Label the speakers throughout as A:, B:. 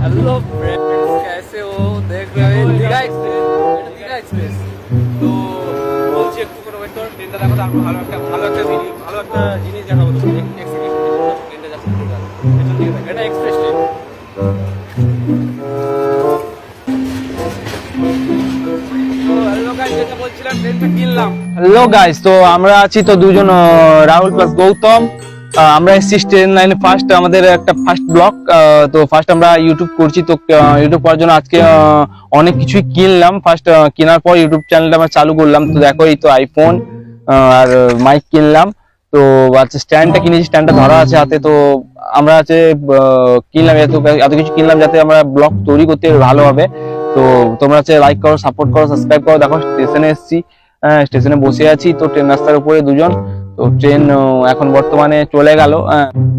A: Hello friends, कैसे हो? देख रहे हो दीघा एक्सप्रेस। তো বলছি একটু করে ওয়েট করো, ট্রেনটা দেখো, তারপর ভালো একটা জিনিস দেখাবো তোমাকে। ট্রেনটা যাচ্ছে দীঘা, পেছন দিকে দেখো, এটা এক্সপ্রেস ট্রেন। হ্যালো গাইস, তো আমরা আছি তো দুজন, রাহুল প্লাস গৌতম। আমরা এসেছি ট্রেন লাইনে ফার্স্ট, আমাদের একটা ফার্স্ট ব্লগ। তো ফার্স্ট আমরা ইউটিউব করছি, তো ইউটিউব করার জন্য আজকে অনেক কিছুই কিনলাম। ফার্স্ট কেনার পর ইউটিউব চ্যানেলটা আমরা চালু করলাম। তো দেখো, এই তো আইফোন আর মাইক কিনলাম। তো আচ্ছা, স্ট্যান্ডটা কিনেছি, স্ট্যান্ডটা ধরা আছে হাতে। তো আমরা আছে কিনলাম, এত কিছু কিনলাম যাতে আমরা ব্লগ তৈরি করতে ভালো হবে। তো তোমরা হচ্ছে লাইক করো, সাপোর্ট করো, সাবস্ক্রাইব করো। দেখো স্টেশনে এসেছি, স্টেশনে বসে আছি, তো ট্রেন রাস্তার উপরে দুজন। তো ট্রেন এখন বর্তমানে চলে গেল।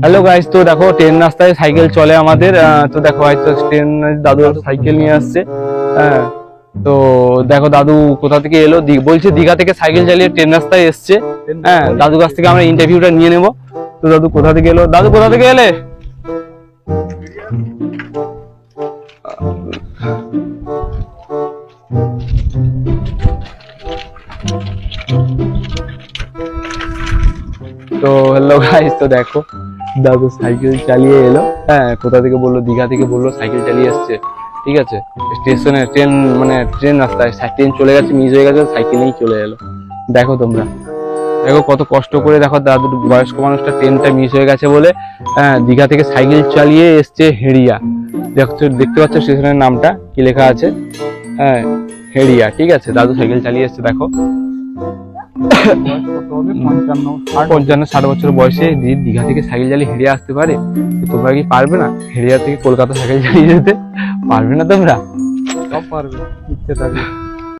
A: হ্যালো গাইস, তো দেখো ট্রেন রাস্তায় সাইকেল চলে আমাদের। তো দেখো হয়তো ট্রেন দাদু সাইকেল নিয়ে আসছে। হ্যাঁ, তো দেখো দাদু কোথা থেকে এলো, বলছে দীঘা থেকে সাইকেল চালিয়ে ট্রেন রাস্তায় এসছে। হ্যাঁ, দাদুর কাছ থেকে আমরা ইন্টারভিউটা নিয়ে নেবো। তো দাদু কোথা থেকে এলো? দাদু কোথা থেকে এলে? তো হ্যালো গাইস, তো দেখো দাদু সাইকেল চালিয়ে এলো। হ্যাঁ, কোথা থেকে বললো? দীঘা থেকে বললো, সাইকেল চালিয়ে এসছে। ঠিক আছে, স্টেশনে ট্রেন ট্রেন রাস্তায় ট্রেন চলে গেছে, মিস হয়ে গেছে, সাইকেলেই চলে এলো। দেখো তোমরা, দেখো কত কষ্ট করে, দেখো দাদুর বয়স্ক মানুষটা ট্রেনটা মিস হয়ে গেছে বলে দীঘা থেকে সাইকেল চালিয়ে এসছে হেড়িয়া। দেখতে পাচ্ছ স্টেশনের নামটা কি লেখা আছে? হ্যাঁ, হেড়িয়া। ঠিক আছে, দাদু সাইকেল চালিয়ে এসছে। দেখো 55-60 বছর বয়সে দীঘা থেকে সাইকেল চালিয়ে হেরিয়া আসতে পারে। তো তোমরা কি পারবে না? হেরিয়া থেকে কলকাতা সাইকেল চালিয়ে যেতে পারবে না তোমরা? সব পারবে, ইচ্ছে থাকে।